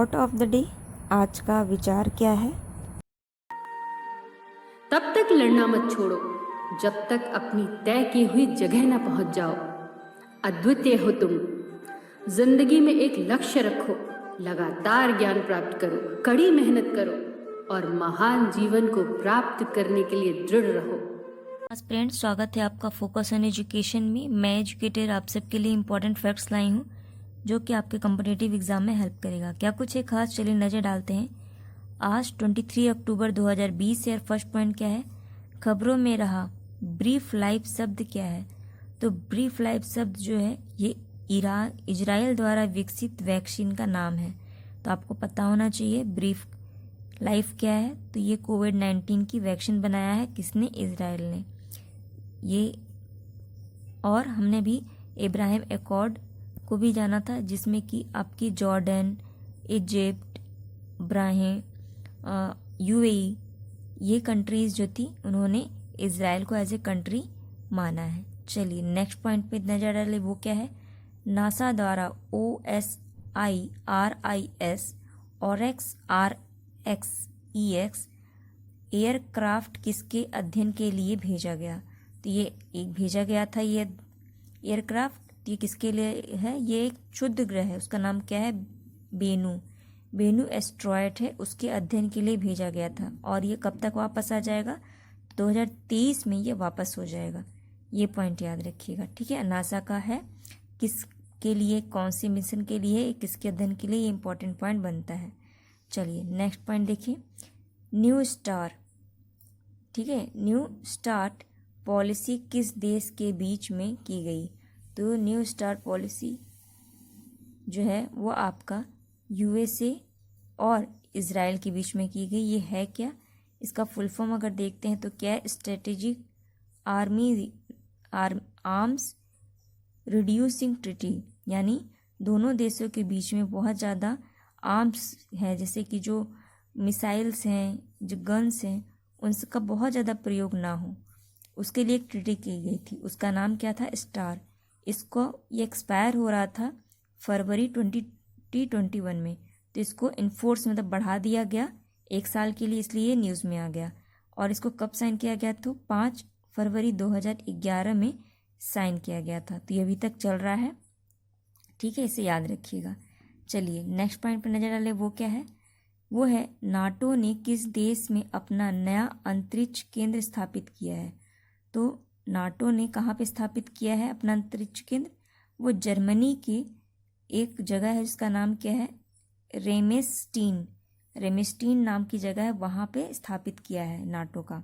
Thought of the day, आज का विचार क्या है? तब तक लड़ना मत छोड़ो जब तक अपनी तय की हुई जगह न पहुंच जाओ। अद्वितीय हो तुम। जिंदगी में एक लक्ष्य रखो, लगातार ज्ञान प्राप्त करो, कड़ी मेहनत करो और महान जीवन को प्राप्त करने के लिए दृढ़ रहो। फ्रेंड्स, स्वागत है आपका फोकस ऑन एजुकेशन में। मैं एजुकेटर आप सबके लिए इंपॉर्टेंट फैक्ट्स लाई हूँ जो कि आपके कॉम्पिटिटिव एग्जाम में हेल्प करेगा। क्या कुछ है खास, चलिए नज़र डालते हैं। आज 23 अक्टूबर 2020 है और फर्स्ट पॉइंट क्या है? खबरों में रहा ब्रीफ लाइफ शब्द क्या है? तो ब्रीफ लाइफ शब्द जो है ये इजराइल द्वारा विकसित वैक्सीन का नाम है। तो आपको पता होना चाहिए ब्रीफ लाइफ क्या है। तो ये कोविड-19 की वैक्सीन बनाया है किसने? इजराइल ने। ये और हमने भी इब्राहिम एकॉर्ड को भी जाना था, जिसमें कि आपकी जॉर्डन, इजिप्ट, ब्राहीम, यूएई, ये कंट्रीज़ जो थी उन्होंने इजराइल को एज ए कंट्री माना है। चलिए नेक्स्ट पॉइंट पे नजर डालें, वो क्या है? नासा द्वारा OSIRIS ऑरेक्स RXEX एयरक्राफ्ट किसके अध्ययन के लिए भेजा गया? तो ये एक भेजा गया था ये एयरक्राफ्ट, ये किसके लिए है? ये एक क्षुद्र ग्रह है, उसका नाम क्या है? बेनू एस्ट्रॉयड है, उसके अध्ययन के लिए भेजा गया था। और ये कब तक वापस आ जाएगा? 2023 में ये वापस हो जाएगा। ये पॉइंट याद रखिएगा, ठीक है। नासा का है, किसके लिए, कौन सी मिशन के लिए, किसके अध्ययन के लिए, ये इंपॉर्टेंट पॉइंट बनता है। चलिए नेक्स्ट पॉइंट देखिए, न्यू स्टार, ठीक है। न्यू स्टार्ट पॉलिसी किस देश के बीच में की गई? तो न्यू स्टार पॉलिसी जो है वो आपका USA और इजराइल के बीच में की गई। ये है क्या? इसका फुल फॉर्म अगर देखते हैं तो क्या है? स्ट्रेटेजिक आर्म्स रिड्यूसिंग ट्रीटी, यानी दोनों देशों के बीच में बहुत ज़्यादा आर्म्स है, जैसे कि जो मिसाइल्स हैं, जो गन्स हैं, उनका बहुत ज़्यादा प्रयोग ना हो, उसके लिए एक ट्रीटी की गई थी। उसका नाम क्या था? स्टार। इसको ये एक्सपायर हो रहा था फरवरी 2021 में, तो इसको इन्फोर्स मतलब बढ़ा दिया गया 1 साल के लिए, इसलिए न्यूज़ में आ गया। और इसको कब साइन किया गया? तो 5 फरवरी 2011 में साइन किया गया था। तो ये अभी तक चल रहा है, ठीक है, इसे याद रखिएगा। चलिए नेक्स्ट पॉइंट पर नजर डालें, वो क्या है? वो है नाटो ने किस देश में अपना नया अंतरिक्ष केंद्र स्थापित किया है? तो नाटो ने कहाँ पे स्थापित किया है अपना अंतरिक्ष केंद्र? वो जर्मनी की एक जगह है जिसका नाम क्या है? रेमेस्टीन नाम की जगह है, वहाँ पे स्थापित किया है नाटो का।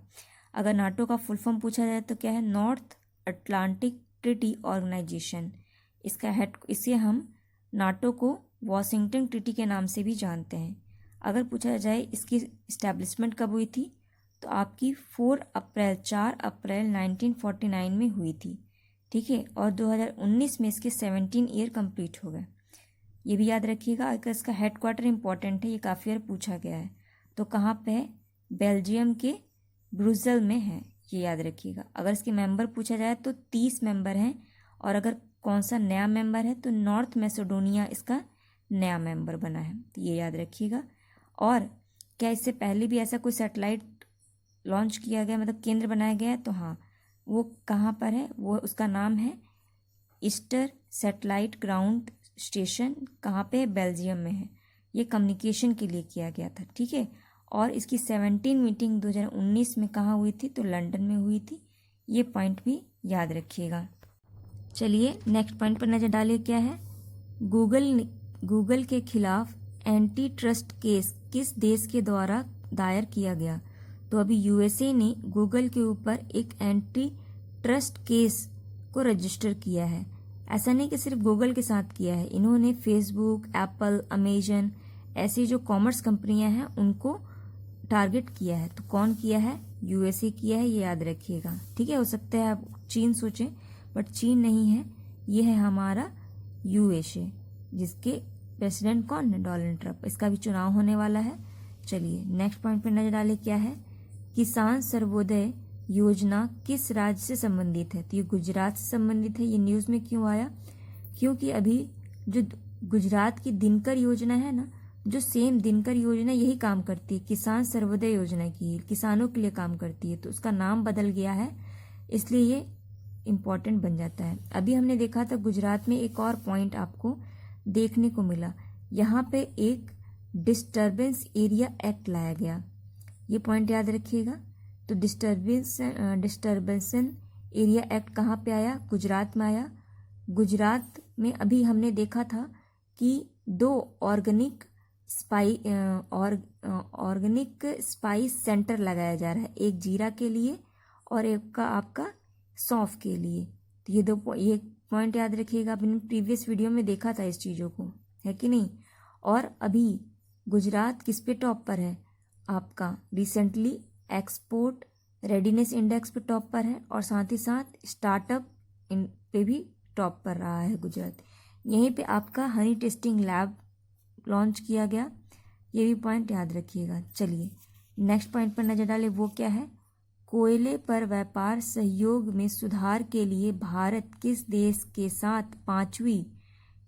अगर नाटो का फुल फॉर्म पूछा जाए तो क्या है? North Atlantic Treaty Organisation. इसे हम नाटो को वॉशिंगटन ट्रीटी के नाम से भी जानते हैं। अगर पूछा जाए इसकी इस्टेब्लिशमेंट कब हुई थी, तो आपकी 4 अप्रैल 1949 में हुई थी, ठीक है। और 2019 में इसके 17 ईयर कंप्लीट हो गए। ये भी याद रखिएगा। अगर इसका हेडक्वार्टर इंपॉर्टेंट है, ये काफ़ी बार पूछा गया है। तो कहाँ पे है? बेल्जियम के ब्रुसेल में है, ये याद रखिएगा। अगर इसके मेंबर पूछा जाए तो 30 मेंबर हैं, और अगर कौन सा नया मेंबर है तो नॉर्थ मैसेडोनिया इसका नया मेंबर बना है, तो ये याद रखिएगा। और क्या इससे पहले भी ऐसा कोई सैटेलाइट लॉन्च किया गया, मतलब केंद्र बनाया गया है? तो हाँ, वो कहाँ पर है? वो उसका नाम है ईस्टर सैटेलाइट ग्राउंड स्टेशन। कहाँ पे है? बेल्जियम में है। ये कम्युनिकेशन के लिए किया गया था, ठीक है। और इसकी 17 मीटिंग 2019 में कहाँ हुई थी? तो लंदन में हुई थी। ये पॉइंट भी याद रखिएगा। चलिए नेक्स्ट पॉइंट पर नजर डालिए, क्या है? गूगल के खिलाफ एंटी ट्रस्ट केस किस देश के द्वारा दायर किया गया? तो अभी USA ने गूगल के ऊपर एक एंटी ट्रस्ट केस को रजिस्टर किया है। ऐसा नहीं कि सिर्फ गूगल के साथ किया है, इन्होंने फेसबुक, एप्पल, अमेजन, ऐसी जो कॉमर्स कंपनियां हैं उनको टारगेट किया है। तो कौन किया है? USA किया है, ये याद रखिएगा, ठीक है। हो सकता है आप चीन सोचें, बट चीन नहीं है, ये है हमारा USA, जिसके प्रेसिडेंट कौन है? Donald Trump. इसका भी चुनाव होने वाला है। चलिए नेक्स्ट पॉइंट पर नजर डालें, क्या है? किसान सर्वोदय योजना किस राज्य से संबंधित है? तो ये गुजरात से संबंधित है। ये न्यूज़ में क्यों आया? क्योंकि अभी जो गुजरात की दिनकर योजना है ना, जो सेम दिनकर योजना यही काम करती है, किसान सर्वोदय योजना की, किसानों के लिए काम करती है, तो उसका नाम बदल गया है, इसलिए ये इम्पॉर्टेंट बन जाता है। अभी हमने देखा था गुजरात में एक और पॉइंट आपको देखने को मिला, यहाँ पे एक डिस्टर्बेंस एरिया एक्ट लाया गया, ये पॉइंट याद रखिएगा। तो डिस्टर्बेंस एरिया एक्ट कहाँ पे आया? गुजरात में आया। गुजरात में अभी हमने देखा था कि 2 ऑर्गेनिक स्पाइस सेंटर लगाया जा रहा है, एक जीरा के लिए और एक का आपका सौंफ के लिए। तो ये पॉइंट याद रखिएगा, आपने प्रीवियस वीडियो में देखा था इस चीज़ों को, है कि नहीं। और अभी गुजरात किस पे टॉप पर है? आपका रिसेंटली एक्सपोर्ट रेडीनेस इंडेक्स पे टॉप पर है, और साथ ही साथ स्टार्टअप पे भी टॉप पर रहा है गुजरात। यहीं पे आपका हनी टेस्टिंग लैब लॉन्च किया गया, ये भी पॉइंट याद रखिएगा। चलिए नेक्स्ट पॉइंट पर नज़र डालें, वो क्या है? कोयले पर व्यापार सहयोग में सुधार के लिए भारत किस देश के साथ 5वीं,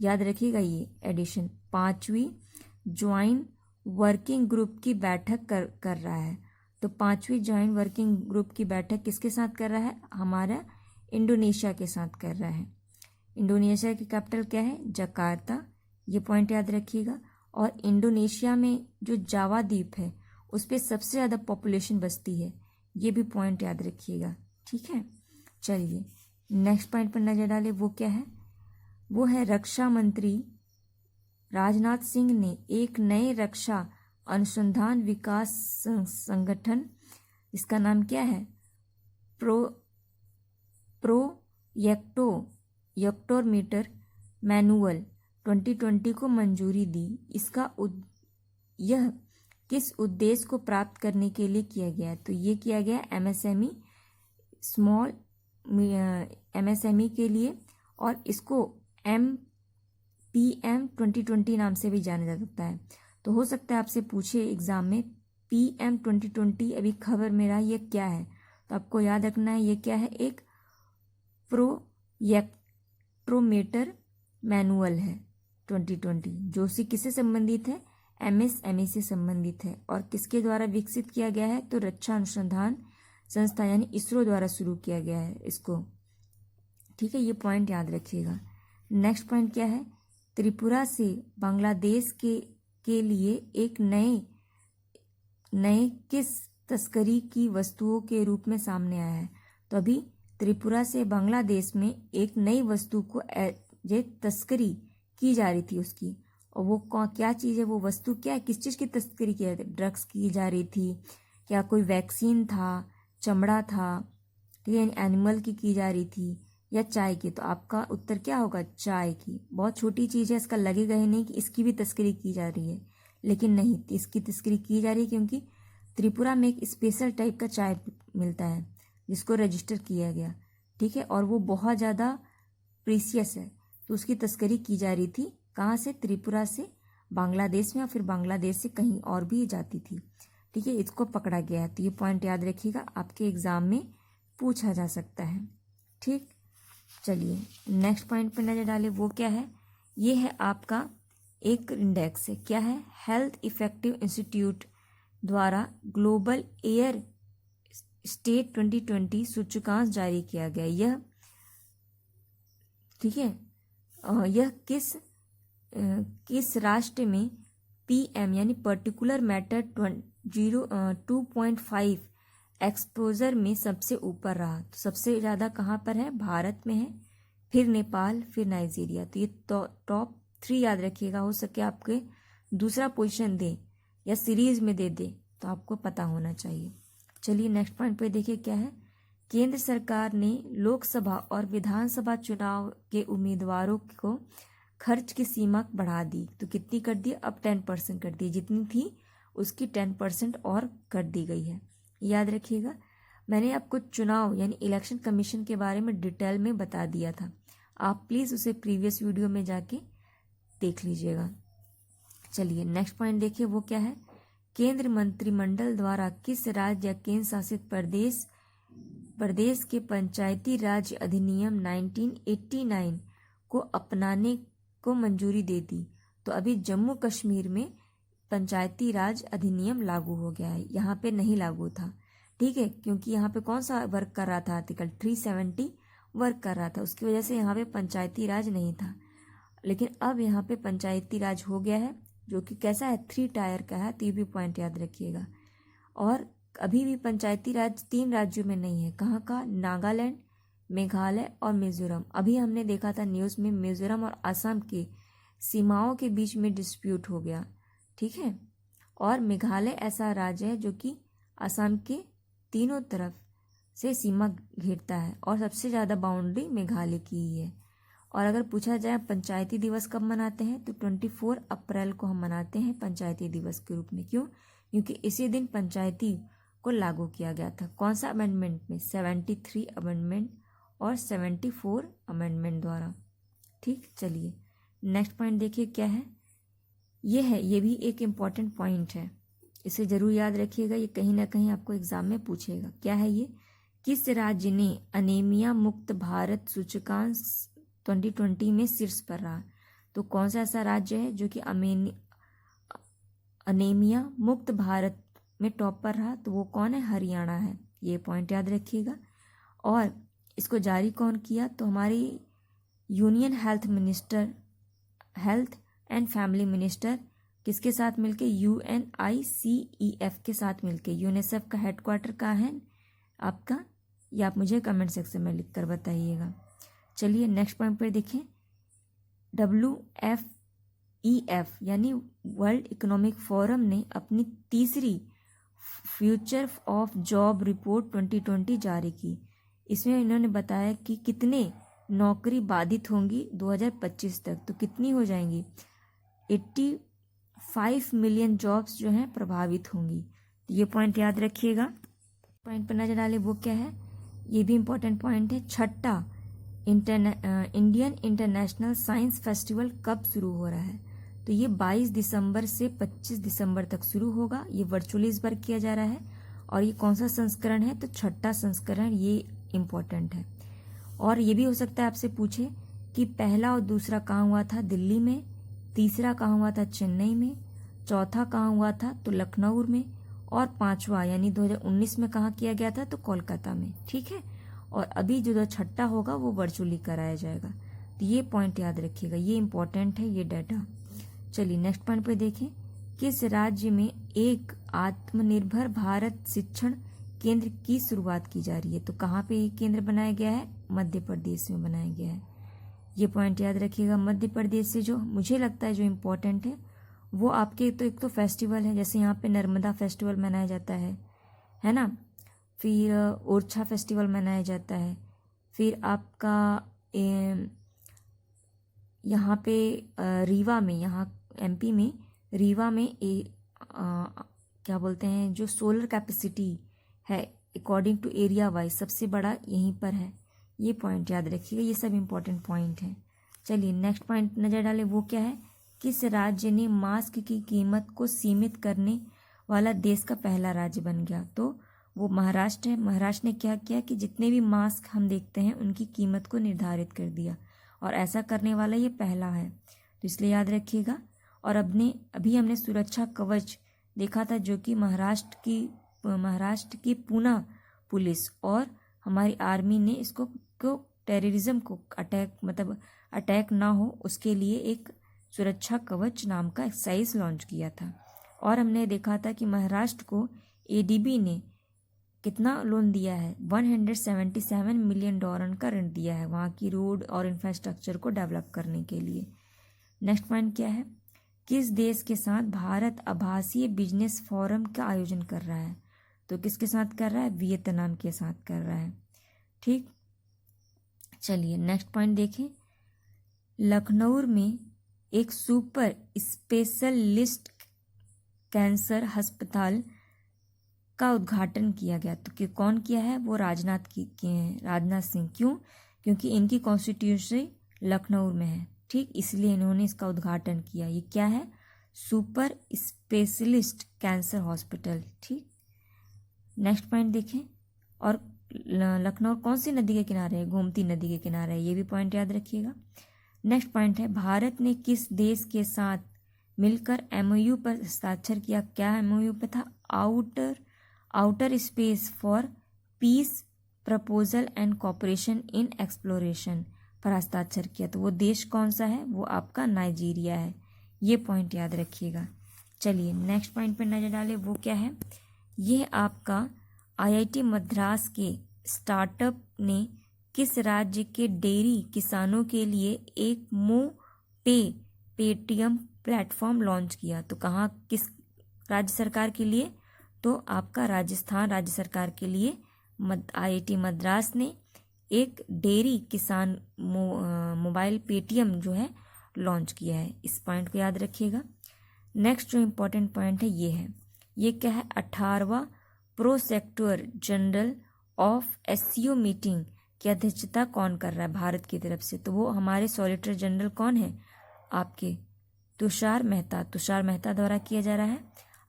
याद रखिएगा ये एडिशन, 5वीं ज्वाइंट वर्किंग ग्रुप की बैठक कर रहा है। तो 5वीं ज्वाइंट वर्किंग ग्रुप की बैठक किसके साथ कर रहा है? हमारा इंडोनेशिया के साथ कर रहा है। इंडोनेशिया की कैपिटल क्या है? जकार्ता, ये पॉइंट याद रखिएगा। और इंडोनेशिया में जो जावा द्वीप है उस पर सबसे ज़्यादा पॉपुलेशन बसती है, ये भी पॉइंट याद रखिएगा, ठीक है। चलिए नेक्स्ट पॉइंट पर नज़र डालें, वो क्या है? वो है रक्षा मंत्री राजनाथ सिंह ने एक नए रक्षा अनुसंधान विकास संगठन, इसका नाम क्या है? प्रोजेक्टोमीटर मैनुअल 2020 को मंजूरी दी। यह किस उद्देश्य को प्राप्त करने के लिए किया गया है? तो ये किया गया एमएसएमई, स्मॉल एमएसएमई के लिए, और इसको PM 2020 नाम से भी जाना जा सकता है। तो हो सकता है आपसे पूछे एग्जाम में PM 2020 अभी खबर में रहा, ये क्या है? तो आपको याद रखना है ये क्या है, एक प्रोजेक्टोमीटर मैनुअल है 2020, जो सी किससे संबंधित है? MSME से संबंधित है, और किसके द्वारा विकसित किया गया है? तो रक्षा अनुसंधान संस्था यानी इसरो द्वारा शुरू किया गया है इसको, ठीक है, ये पॉइंट याद रखिएगा। नेक्स्ट पॉइंट क्या है? त्रिपुरा से बांग्लादेश के लिए एक नए किस तस्करी की वस्तुओं के रूप में सामने आया है? तो अभी त्रिपुरा से बांग्लादेश में एक नई वस्तु को तस्करी की जा रही थी उसकी, और वो क्या चीज़ है? वो वस्तु क्या है? किस चीज़ की तस्करी की जा रही थी? ड्रग्स की जा रही थी, क्या कोई वैक्सीन था, चमड़ा था, ठीक है, एनिमल की जा रही थी, या चाय की? तो आपका उत्तर क्या होगा? चाय की। बहुत छोटी चीज़ है, इसका लगेगा ही नहीं कि इसकी भी तस्करी की जा रही है, लेकिन नहीं, इसकी तस्करी की जा रही है क्योंकि त्रिपुरा में एक स्पेशल टाइप का चाय मिलता है जिसको रजिस्टर किया गया, ठीक है, और वो बहुत ज़्यादा प्रीसियस है, तो उसकी तस्करी की जा रही थी। कहाँ से? त्रिपुरा से बांग्लादेश में, और फिर बांग्लादेश से कहीं और भी जाती थी, ठीक है, इसको पकड़ा गया है। तो ये पॉइंट याद रखिएगा, आपके एग्जाम में पूछा जा सकता है, ठीक। चलिए नेक्स्ट पॉइंट पर नज़र डालें, वो क्या है? ये है आपका एक इंडेक्स है, क्या है? हेल्थ इफेक्टिव इंस्टीट्यूट द्वारा ग्लोबल एयर स्टेट 2020 सूचकांक जारी किया गया। यह, ठीक है, यह किस राष्ट्र में PM यानी पर्टिकुलर मैटर 2.5 एक्सपोजर में सबसे ऊपर रहा? तो सबसे ज़्यादा कहाँ पर है? भारत में है, फिर नेपाल, फिर नाइजीरिया। तो ये टॉप 3 याद रखिएगा, हो सके आपके दूसरा पोजीशन दे या सीरीज में दे तो आपको पता होना चाहिए। चलिए नेक्स्ट पॉइंट पे देखिए क्या है। केंद्र सरकार ने लोकसभा और विधानसभा चुनाव के उम्मीदवारों को खर्च की सीमा बढ़ा दी। तो कितनी कर दी? अब 10% कर दी, जितनी थी उसकी 10% और कर दी गई है, याद रखिएगा। मैंने आपको चुनाव यानी इलेक्शन कमीशन के बारे में डिटेल में बता दिया था, आप प्लीज़ उसे प्रीवियस वीडियो में जाके देख लीजिएगा। चलिए नेक्स्ट पॉइंट देखिए, वो क्या है? केंद्र मंत्रिमंडल द्वारा किस राज्य या केंद्र शासित प्रदेश के पंचायती राज अधिनियम 1989 को अपनाने को मंजूरी दे दी? तो अभी जम्मू कश्मीर में पंचायती राज अधिनियम लागू हो गया है, यहाँ पे नहीं लागू था। ठीक है, क्योंकि यहाँ पे कौन सा वर्क कर रहा था, आर्टिकल 370 वर्क कर रहा था, उसकी वजह से यहाँ पे पंचायती राज नहीं था। लेकिन अब यहाँ पे पंचायती राज हो गया है, जो कि कैसा है, 3 टायर का है। तो ये भी पॉइंट याद रखिएगा। और अभी भी पंचायती राज 3 राज्यों में नहीं है। कहाँ का, नागालैंड, मेघालय और मिजोरम। अभी हमने देखा था न्यूज़ में मिजोरम और असम के सीमाओं के बीच में डिस्प्यूट हो गया। ठीक है, और मेघालय ऐसा राज्य है जो कि असम के तीनों तरफ से सीमा घेरता है और सबसे ज़्यादा बाउंड्री मेघालय की ही है। और अगर पूछा जाए पंचायती दिवस कब मनाते हैं, तो 24 अप्रैल को हम मनाते हैं पंचायती दिवस के रूप में। क्यों? क्योंकि इसी दिन पंचायती को लागू किया गया था। कौन सा अमेंडमेंट में, 73 अमेंडमेंट और 74 अमेंडमेंट द्वारा। ठीक, चलिए नेक्स्ट पॉइंट देखिए क्या है। ये भी एक इम्पॉर्टेंट पॉइंट है, इसे जरूर याद रखिएगा, ये कहीं ना कहीं आपको एग्जाम में पूछेगा। क्या है ये, किस राज्य ने अनीमिया मुक्त भारत सूचकांक 2020 में शीर्ष पर रहा? तो कौन सा ऐसा राज्य है जो कि अनीमिया मुक्त भारत में टॉप पर रहा? तो वो कौन है, हरियाणा है। ये पॉइंट याद रखिएगा। और इसको जारी कौन किया? तो हमारी union health and family minister किसके साथ मिलके, UNICEF के साथ मिलके। यूनिसेफ का हेडक्वार्टर कहाँ है आपका, ये आप मुझे कमेंट सेक्शन में लिख कर बताइएगा। चलिए नेक्स्ट पॉइंट पर देखें। WFEF यानी वर्ल्ड इकोनॉमिक फोरम ने अपनी तीसरी फ्यूचर ऑफ जॉब रिपोर्ट 2020 जारी की। इसमें इन्होंने बताया कि कितने नौकरी बाधित होंगी 2025 तक। तो कितनी हो जाएंगी, 85 मिलियन जॉब्स जो हैं प्रभावित होंगी। तो ये पॉइंट याद रखिएगा। पॉइंट पर नजर डालें, वो क्या है, ये भी इम्पोर्टेंट पॉइंट है। छठा इंडियन इंटरनेशनल साइंस फेस्टिवल कब शुरू हो रहा है? तो ये 22 दिसंबर से 25 दिसंबर तक शुरू होगा। ये वर्चुअली इस बार किया जा रहा है। और ये कौन सा संस्करण है? तो छठा संस्करण, ये इम्पोर्टेंट है। और ये भी हो सकता है आपसे पूछे कि पहला और दूसरा कहाँ हुआ था, दिल्ली में, तीसरा कहाँ हुआ था, चेन्नई में, चौथा कहाँ हुआ था, तो लखनऊ में, और पांचवा यानी 2019 में कहाँ किया गया था, तो कोलकाता में। ठीक है, और अभी जो छठा होगा वो वर्चुअली कराया जाएगा। तो ये पॉइंट याद रखिएगा, ये इंपॉर्टेंट है ये डाटा। चलिए नेक्स्ट पॉइंट पे देखें। किस राज्य में एक आत्मनिर्भर भारत शिक्षण केंद्र की शुरुआत की जा रही है? तो कहाँ पे ये केंद्र बनाया गया है? मध्य प्रदेश में बनाया गया है। ये पॉइंट याद रखिएगा। मध्य प्रदेश से जो मुझे लगता है जो इम्पोर्टेंट है वो आपके, तो एक तो फेस्टिवल है, जैसे यहाँ पे नर्मदा फेस्टिवल मनाया जाता है ना, फिर ओरछा फेस्टिवल मनाया जाता है, फिर आपका यहाँ पे रीवा में, यहाँ MP में रीवा में क्या बोलते हैं, जो सोलर कैपेसिटी है अकॉर्डिंग टू एरिया वाइज सबसे बड़ा यहीं पर है। ये पॉइंट याद रखिएगा, ये सब इम्पोर्टेंट पॉइंट है। चलिए नेक्स्ट पॉइंट नज़र डालें, वो क्या है, किस राज्य ने मास्क की कीमत को सीमित करने वाला देश का पहला राज्य बन गया? तो वो महाराष्ट्र है। महाराष्ट्र ने क्या किया कि जितने भी मास्क हम देखते हैं उनकी कीमत को निर्धारित कर दिया, और ऐसा करने वाला ये पहला है, तो इसलिए याद रखिएगा। और अभी हमने सुरक्षा कवच देखा था, जो कि महाराष्ट्र की पूना पुलिस और हमारी आर्मी ने इसको टेररिज्म को अटैक ना हो उसके लिए एक सुरक्षा कवच नाम का एक्सरसाइज लॉन्च किया था। और हमने देखा था कि महाराष्ट्र को ADB ने कितना लोन दिया है, $177 मिलियन का ऋण दिया है वहाँ की रोड और इंफ्रास्ट्रक्चर को डेवलप करने के लिए। नेक्स्ट पॉइंट क्या है, किस देश के साथ भारत आभासीय बिजनेस फोरम का आयोजन कर रहा है? तो किसके साथ कर रहा है? वियतनाम के साथ कर रहा है। ठीक, चलिए नेक्स्ट पॉइंट देखें। लखनऊ में एक सुपर स्पेशलिस्ट कैंसर अस्पताल का उद्घाटन किया गया। तो कि कौन किया है? वो राजनाथ सिंह। क्यों? क्योंकि इनकी कॉन्स्टिट्यूंसी लखनऊ में है। ठीक, इसलिए इन्होंने इसका उद्घाटन किया। ये क्या है? Super specialist cancer hospital. ठीक, नेक्स्ट पॉइंट देखें। और लखनऊ कौन सी नदी के किनारे है? गोमती नदी के किनारे है। ये भी पॉइंट याद रखिएगा। नेक्स्ट पॉइंट है, भारत ने किस देश के साथ मिलकर एमओयू पर हस्ताक्षर किया। क्या एमओयू पे था? Outer space for piece proposal and cooperation in exploration पर हस्ताक्षर किया। तो वो देश कौन सा है? वो आपका नाइजीरिया है। ये पॉइंट याद रखिएगा। चलिए नेक्स्ट पॉइंट पर नजर डालें। वो क्या है? ये आपका आईआईटी मद्रास के स्टार्टअप ने किस राज्य के डेयरी किसानों के लिए एक पेटीएम प्लेटफॉर्म लॉन्च किया? तो कहाँ, किस राज्य सरकार के लिए? तो आपका राजस्थान राज्य सरकार के लिए आईआईटी मद्रास ने एक डेयरी किसान मोबाइल पेटीएम जो है लॉन्च किया है। इस पॉइंट को याद रखिएगा। नेक्स्ट जो इम्पोर्टेंट पॉइंट है ये है, ये क्या है? 18वां प्रोसेक्टर जनरल ऑफ एससीओ मीटिंग की अध्यक्षता कौन कर रहा है भारत की तरफ से? तो वो हमारे सॉलिसिटर जनरल कौन है? आपके तुषार मेहता द्वारा किया जा रहा है।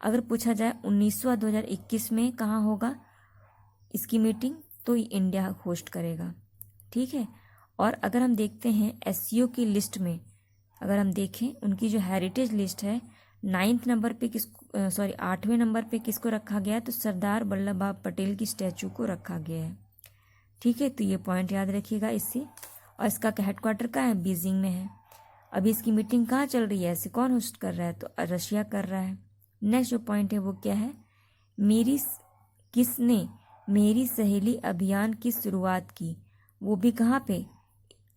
अगर पूछा जाए 19वां 2021 में कहाँ होगा इसकी मीटिंग, तो इंडिया होस्ट करेगा। ठीक है। और अगर हम देखते हैं एससीओ की लिस्ट में, अगर हम देखें उनकी जो हेरिटेज लिस्ट है, 8वें नंबर पे किसको रखा गया है? तो सरदार वल्लभ भाई पटेल की स्टैचू को रखा गया है। ठीक है, तो ये पॉइंट याद रखिएगा इससे। और इसका हेडक्वार्टर कहाँ है? बीजिंग में है। अभी इसकी मीटिंग कहाँ चल रही है? ऐसे कौन होस्ट कर रहा है? तो रशिया कर रहा है। नेक्स्ट जो पॉइंट है वो क्या है? किसने मेरी सहेली अभियान की शुरुआत की? वो भी कहाँ पे?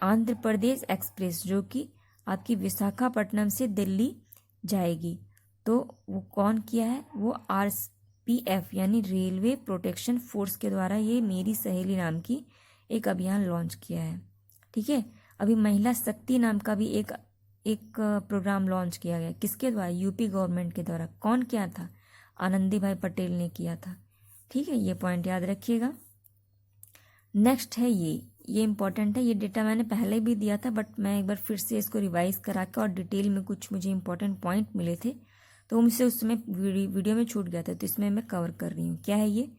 आंध्र प्रदेश एक्सप्रेस, जो कि आपकी विशाखापट्टनम से दिल्ली जाएगी। तो वो कौन किया है? वो आरपीएफ यानी रेलवे प्रोटेक्शन फोर्स के द्वारा ये मेरी सहेली नाम की एक अभियान लॉन्च किया है। ठीक है। अभी महिला शक्ति नाम का भी एक प्रोग्राम लॉन्च किया गया। किसके द्वारा? यूपी गवर्नमेंट के द्वारा। कौन किया था? आनंदीभाई पटेल ने किया था। ठीक है, ये पॉइंट याद रखिएगा। नेक्स्ट है ये इंपॉर्टेंट है। ये डेटा मैंने पहले भी दिया था, बट मैं एक बार फिर से इसको रिवाइज करा के और डिटेल में कुछ मुझे इंपॉर्टेंट पॉइंट मिले थे, तो मुझसे उस समय वीडियो में छूट गया था, तो इसमें मैं कवर कर रही हूँ। क्या है ये?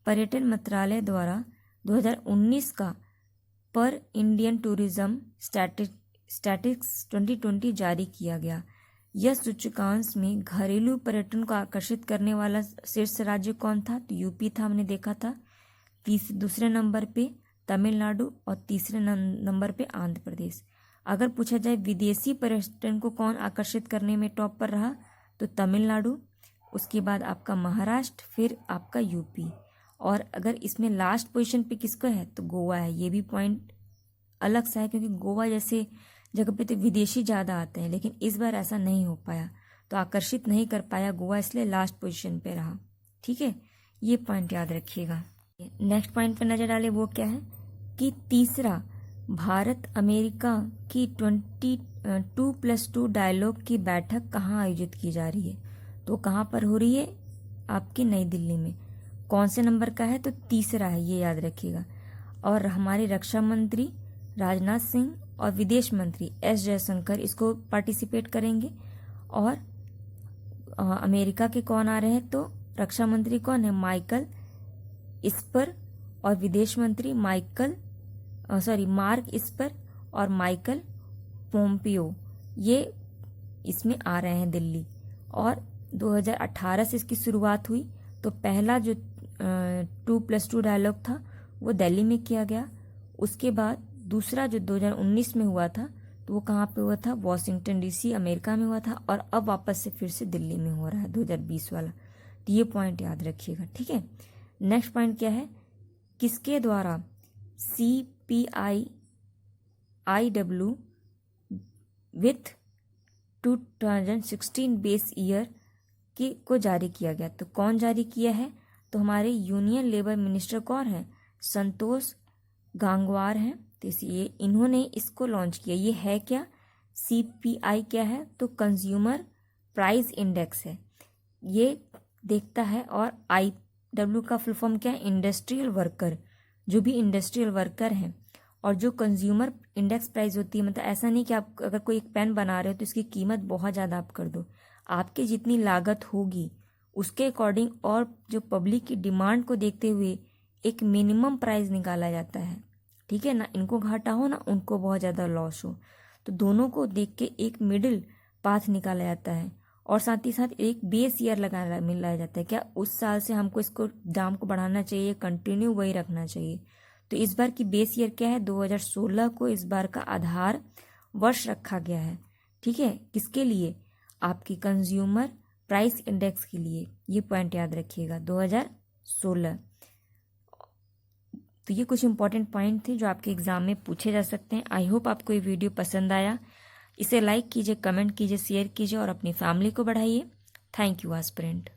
पर्यटन मंत्रालय द्वारा 2019 का पर इंडियन टूरिज्म स्टैटिस्टिक्स 2020 जारी किया गया। यह सूचकांक में घरेलू पर्यटन को आकर्षित करने वाला शीर्ष राज्य कौन था? तो यूपी था, हमने देखा था। दूसरे नंबर पे तमिलनाडु और तीसरे नंबर पे आंध्र प्रदेश। अगर पूछा जाए विदेशी पर्यटन को कौन आकर्षित करने में टॉप पर रहा, तो तमिलनाडु, उसके बाद आपका महाराष्ट्र, फिर आपका यूपी। और अगर इसमें लास्ट पोजीशन पे किसका है, तो गोवा है। ये भी पॉइंट अलग सा है, क्योंकि गोवा जैसे जगह पे तो विदेशी ज़्यादा आते हैं, लेकिन इस बार ऐसा नहीं हो पाया, तो आकर्षित नहीं कर पाया गोवा, इसलिए लास्ट पोजीशन पे रहा। ठीक है, ये पॉइंट याद रखिएगा। नेक्स्ट पॉइंट पर नजर डालें। वो क्या है कि तीसरा भारत अमेरिका की 22+2 डायलॉग की बैठक कहाँ आयोजित की जा रही है? तो कहाँ पर हो रही है? आपकी नई दिल्ली में। कौन से नंबर का है? तो तीसरा है, ये याद रखिएगा। और हमारे रक्षा मंत्री राजनाथ सिंह और विदेश मंत्री एस जयशंकर इसको पार्टिसिपेट करेंगे। और अमेरिका के कौन आ रहे हैं? तो रक्षा मंत्री कौन है? माइकल इस्पर, और विदेश मंत्री मार्क इस्पर और माइकल पोम्पियो, ये इसमें आ रहे हैं दिल्ली। और 2018 से इसकी शुरुआत हुई, तो पहला जो 2+2 डायलॉग था वो दिल्ली में किया गया। उसके बाद दूसरा जो 2019 में हुआ था, तो वो कहाँ पे हुआ था? वॉशिंगटन डीसी अमेरिका में हुआ था। और अब वापस से फिर से दिल्ली में हो रहा है 2020 वाला। तो ये पॉइंट याद रखिएगा। ठीक है। नेक्स्ट पॉइंट क्या है? किसके द्वारा CPIIW विथ 2016 बेस ईयर को जारी किया गया? तो कौन जारी किया है? तो हमारे यूनियन लेबर मिनिस्टर कौन है? संतोष गांगवार हैं। तो इसलिए इन्होंने इसको लॉन्च किया। ये है क्या? CPI क्या है? तो कंज्यूमर प्राइस इंडेक्स है, ये देखता है। और IW का फुल फॉर्म क्या है? Industrial worker. जो भी इंडस्ट्रियल वर्कर हैं और जो कंज्यूमर इंडेक्स प्राइस होती है, मतलब ऐसा नहीं कि आप अगर कोई एक पेन बना रहे हो तो इसकी कीमत बहुत ज़्यादा आप कर दो। आपकी जितनी लागत होगी उसके अकॉर्डिंग और जो पब्लिक की डिमांड को देखते हुए एक मिनिमम प्राइस निकाला जाता है। ठीक है ना, इनको घाटा हो ना उनको बहुत ज़्यादा लॉस हो, तो दोनों को देख के एक मिडिल पाथ निकाला जाता है और साथ ही साथ एक बेस ईयर मिलाया जाता है। क्या उस साल से हमको इसको दाम को बढ़ाना चाहिए, कंटिन्यू वही रखना चाहिए। तो इस बार की बेस ईयर क्या है, 2016 को इस बार का आधार वर्ष रखा गया है। ठीक है, किसके लिए, आपकी कंज्यूमर प्राइस इंडेक्स के लिए। ये पॉइंट याद रखिएगा, 2016। तो ये कुछ इंपॉर्टेंट पॉइंट थे जो आपके एग्जाम में पूछे जा सकते हैं। आई होप आपको ये वीडियो पसंद आया। इसे लाइक कीजिए, कमेंट कीजिए, शेयर कीजिए और अपनी फैमिली को बढ़ाइए। Thank you aspirant.